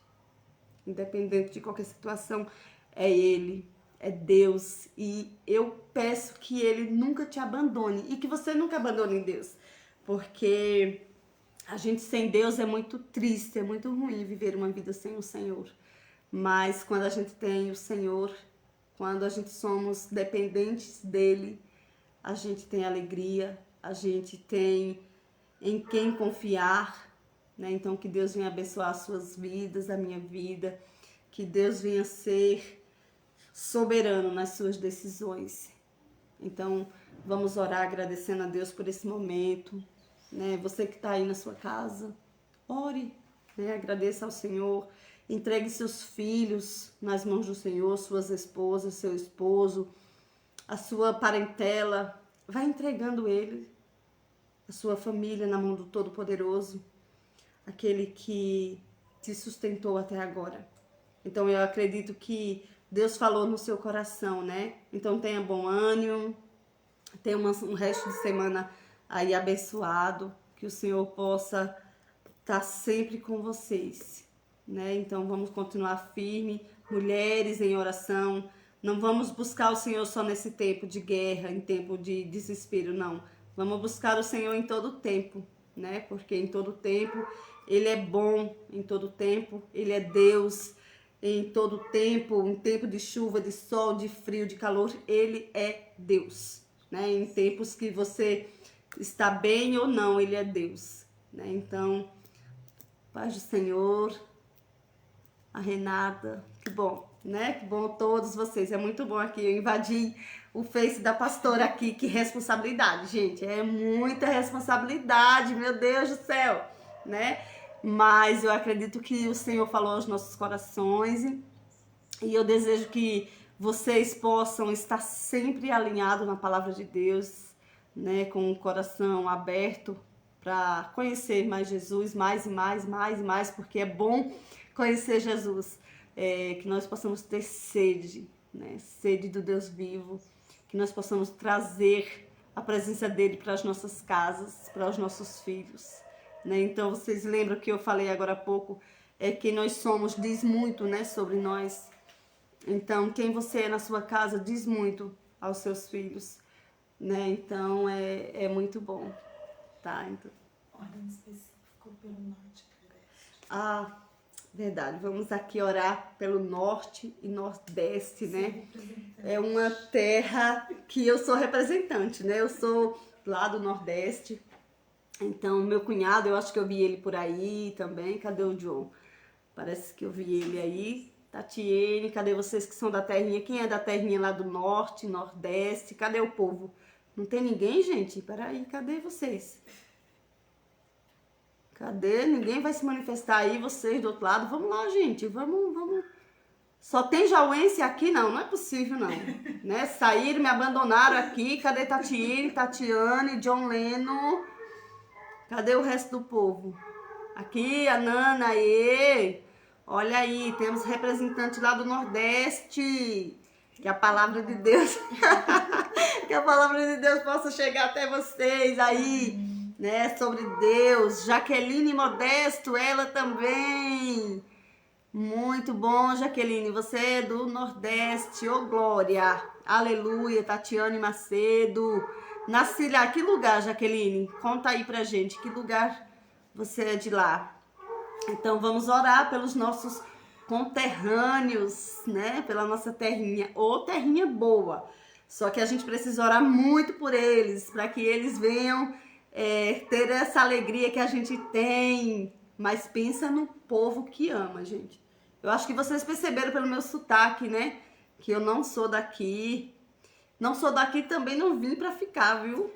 de qualquer situação. É Ele, é Deus, e eu peço que Ele nunca te abandone e que você nunca abandone Deus, porque a gente sem Deus é muito triste, é muito ruim viver uma vida sem o Senhor. Mas quando a gente tem o Senhor, quando a gente somos dependentes dEle, a gente tem alegria, a gente tem em quem confiar, né? Então que Deus venha abençoar as suas vidas, a minha vida, que Deus venha ser soberano nas suas decisões. Então vamos orar agradecendo a Deus por esse momento, né? Você que está aí na sua casa, ore, né? Agradeça ao Senhor, entregue seus filhos nas mãos do Senhor, suas esposas, seu esposo, a sua parentela, vai entregando ele, a sua família na mão do Todo-Poderoso, aquele que te sustentou até agora. Então eu acredito que Deus falou no seu coração, né? Então tenha bom ânimo, tenha um resto de semana aí abençoado, que o Senhor possa estar sempre com vocês, né? Então vamos continuar firme, mulheres em oração. Não vamos buscar o Senhor só nesse tempo de guerra, em tempo de desespero, não. Vamos buscar o Senhor em todo tempo, né? Porque em todo tempo Ele é bom, em todo tempo Ele é Deus, em todo tempo, em tempo de chuva, de sol, de frio, de calor, Ele é Deus, né? Em tempos que você está bem ou não, Ele é Deus, né? Então, paz do Senhor, a Renata, que bom, né? Que bom todos vocês, é muito bom aqui, eu invadi o Face da pastora aqui, que responsabilidade, gente, é muita responsabilidade, meu Deus do céu, né? Mas eu acredito que o Senhor falou aos nossos corações, e eu desejo que vocês possam estar sempre alinhados na palavra de Deus, né? Com o coração aberto para conhecer mais Jesus, mais e mais, mais e mais, porque é bom conhecer Jesus, que nós possamos ter sede, né? Sede do Deus vivo, que nós possamos trazer a presença dele para as nossas casas, para os nossos filhos, né? Então vocês lembram que eu falei agora há pouco, que nós somos, diz muito, né, sobre nós. Então quem você é na sua casa diz muito aos seus filhos, né? Então é muito bom, tá? Então, ordem específica pelo norte e nordeste. Ah, verdade. Vamos aqui orar pelo norte e nordeste, né? É uma terra que eu sou representante, né? Eu sou lá do nordeste. Então, meu cunhado, eu acho que eu vi ele por aí também. Cadê o John? Parece que eu vi ele aí. Tatiane, cadê vocês que são da terrinha? Quem é da terrinha lá do norte, nordeste? Cadê o povo? Não tem ninguém, gente? Peraí, cadê vocês? Cadê? Ninguém vai se manifestar aí, vocês do outro lado. Vamos lá, gente, vamos. Só tem jauense aqui? Não é possível, não. Né? Saíram, me abandonaram aqui. Cadê Tatiane, John Leno? Cadê o resto do povo? Aqui, a Nana, aí. Olha aí, temos representante lá do Nordeste. Que a palavra de Deus... que a palavra de Deus possa chegar até vocês aí, né? Sobre Deus. Jaqueline Modesto, ela também. Muito bom, Jaqueline. Você é do Nordeste. Ô, glória. Aleluia. Tatiane Macedo. nasci lá. Que lugar, Jaqueline? Conta aí pra gente, que lugar você é de lá? Então vamos orar pelos nossos conterrâneos, né? Pela nossa terrinha, ou terrinha boa. Só que a gente precisa orar muito por eles, para que eles venham ter essa alegria que a gente tem. Mas pensa no povo que ama, gente. Eu acho que vocês perceberam pelo meu sotaque, né? Que eu não sou daqui. Não sou daqui, também não vim para ficar, viu?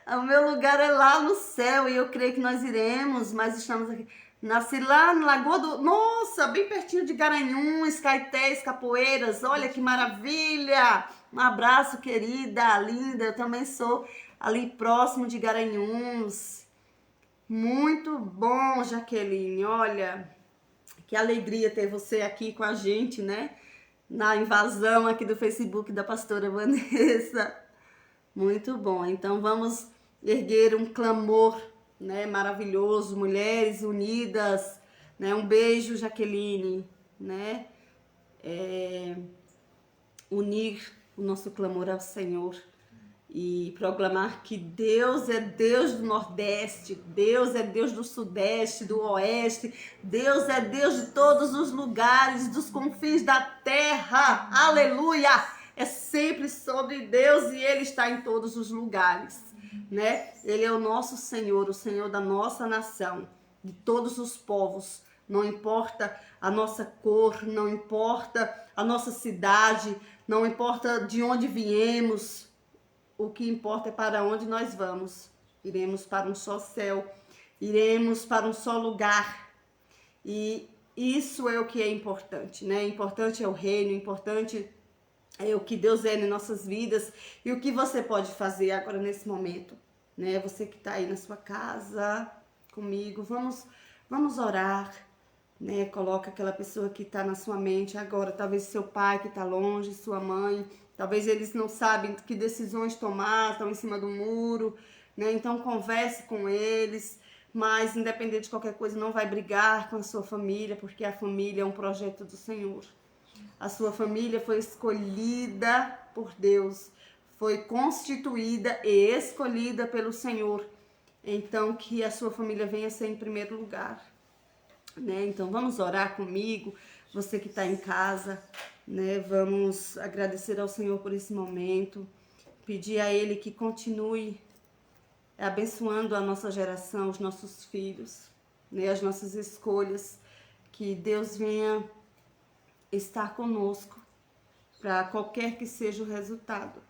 O meu lugar é lá no céu e eu creio que nós iremos, mas estamos aqui. Nasci lá no Lagoa do... Nossa, bem pertinho de Garanhuns, Caetés, Capoeiras. Olha que maravilha! Um abraço, querida, linda. Eu também sou ali próximo de Garanhuns. Muito bom, Jaqueline. Olha, que alegria ter você aqui com a gente, né? Na invasão aqui do Facebook da pastora Vanessa. Muito bom. Então vamos erguer um clamor, né, maravilhoso, mulheres unidas, né? Um beijo, Jaqueline, né? Unir o nosso clamor ao Senhor e proclamar que Deus é Deus do Nordeste, Deus é Deus do Sudeste, do Oeste, Deus é Deus de todos os lugares, dos confins da terra. Aleluia! É sempre sobre Deus e Ele está em todos os lugares, né? Ele é o nosso Senhor, o Senhor da nossa nação, de todos os povos. Não importa a nossa cor, não importa a nossa cidade, não importa de onde viemos. O que importa é para onde nós vamos. Iremos para um só céu, iremos para um só lugar. E isso é o que é importante, né? Importante é o reino, importante é o que Deus é em nossas vidas e o que você pode fazer agora nesse momento, né? Você que está aí na sua casa comigo, vamos orar, né? Coloca aquela pessoa que está na sua mente agora, talvez seu pai que está longe, sua mãe, talvez eles não sabem que decisões tomar, estão em cima do muro, né? Então converse com eles, mas independente de qualquer coisa, não vai brigar com a sua família, porque a família é um projeto do Senhor. A sua família foi escolhida por Deus, foi constituída e escolhida pelo Senhor. Então, que a sua família venha ser em primeiro lugar, né? Então, vamos orar comigo, você que está em casa, né? Vamos agradecer ao Senhor por esse momento, pedir a Ele que continue abençoando a nossa geração, os nossos filhos, né? As nossas escolhas, que Deus venha estar conosco para qualquer que seja o resultado,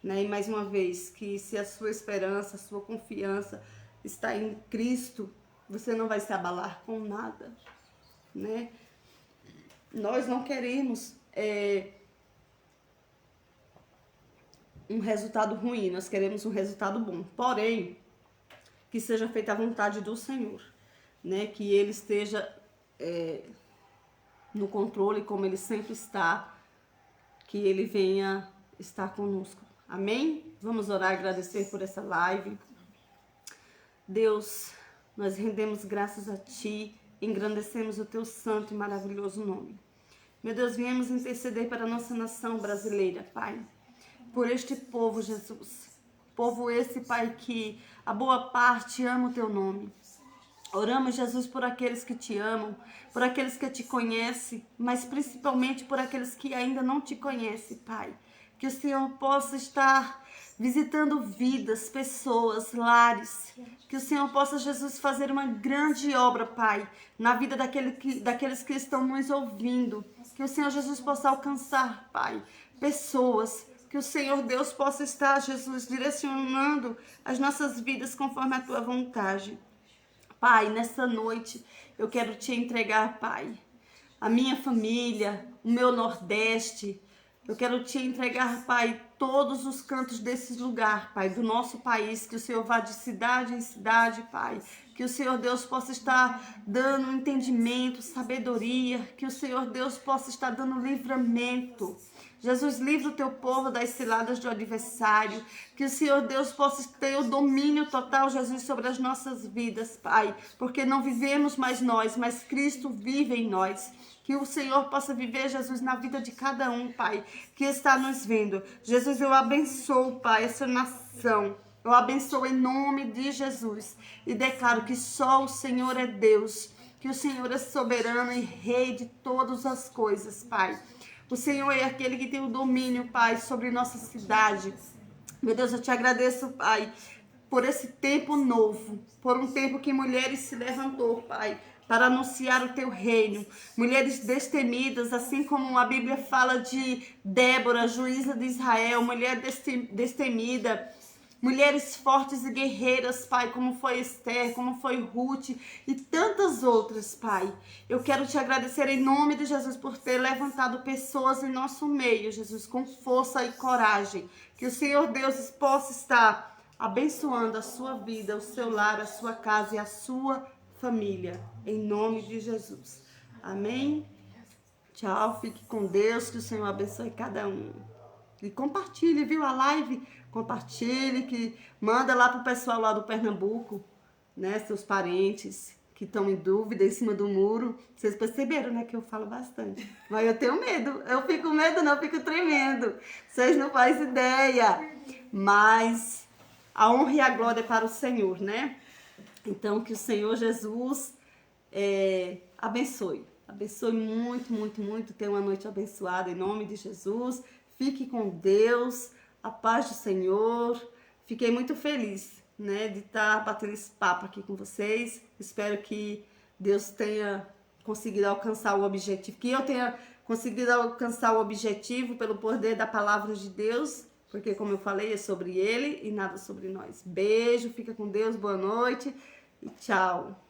né? E mais uma vez, que se a sua esperança, a sua confiança está em Cristo, você não vai se abalar com nada, né? Nós não queremos um resultado ruim, nós queremos um resultado bom, porém, que seja feita a vontade do Senhor, né? Que Ele esteja no controle, como Ele sempre está, que Ele venha estar conosco. Amém? Vamos orar e agradecer por essa live. Deus, nós rendemos graças a Ti, engrandecemos o Teu santo e maravilhoso nome. Meu Deus, viemos interceder para a nossa nação brasileira, Pai, por este povo, Jesus. Povo esse, Pai, que a boa parte ama o Teu nome. Oramos, Jesus, por aqueles que Te amam, por aqueles que Te conhecem, mas principalmente por aqueles que ainda não Te conhecem, Pai. Que o Senhor possa estar visitando vidas, pessoas, lares. Que o Senhor possa, Jesus, fazer uma grande obra, Pai, na vida daqueles que estão nos ouvindo. Que o Senhor Jesus possa alcançar, Pai, pessoas. Que o Senhor Deus possa estar, Jesus, direcionando as nossas vidas conforme a Tua vontade. Pai, nessa noite eu quero Te entregar, Pai, a minha família, o meu Nordeste. Eu quero Te entregar, Pai, todos os cantos desse lugar, Pai, do nosso país. Que o Senhor vá de cidade em cidade, Pai. Que o Senhor Deus possa estar dando entendimento, sabedoria. Que o Senhor Deus possa estar dando livramento. Jesus, livra o Teu povo das ciladas do adversário. Que o Senhor Deus possa ter o domínio total, Jesus, sobre as nossas vidas, Pai. Porque não vivemos mais nós, mas Cristo vive em nós. Que o Senhor possa viver, Jesus, na vida de cada um, Pai, que está nos vendo. Jesus, eu abençoo, Pai, essa nação. Eu abençoo em nome de Jesus. E declaro que só o Senhor é Deus. Que o Senhor é soberano e rei de todas as coisas, Pai. O Senhor é aquele que tem o domínio, Pai, sobre nossa cidade. Meu Deus, eu te agradeço, Pai, por esse tempo novo. Por um tempo que mulheres se levantou, Pai, para anunciar o teu reino. Mulheres destemidas, assim como a Bíblia fala de Débora, juíza de Israel, mulher destemida. Mulheres fortes e guerreiras, Pai, como foi Esther, como foi Ruth e tantas outras, Pai. Eu quero te agradecer em nome de Jesus por ter levantado pessoas em nosso meio, Jesus, com força e coragem. Que o Senhor Deus possa estar abençoando a sua vida, o seu lar, a sua casa e a sua família. Em nome de Jesus. Amém? Tchau, fique com Deus, que o Senhor abençoe cada um. E compartilhe, viu, a live? Compartilhe, que manda lá pro pessoal lá do Pernambuco, né, seus parentes que estão em dúvida em cima do muro. Vocês perceberam, né, que eu falo bastante. Mas eu tenho medo. Eu fico medo não, eu fico tremendo. Vocês não fazem ideia. Mas a honra e a glória é para o Senhor, né? Então, que o Senhor Jesus abençoe. Abençoe muito, muito, muito. Tenha uma noite abençoada em nome de Jesus. Fique com Deus. A paz do Senhor. Fiquei muito feliz, né, de estar batendo esse papo aqui com vocês. Espero que Deus tenha conseguido alcançar o objetivo. Que eu tenha conseguido alcançar o objetivo pelo poder da palavra de Deus. Porque, como eu falei, é sobre Ele e nada sobre nós. Beijo, fica com Deus, boa noite e tchau.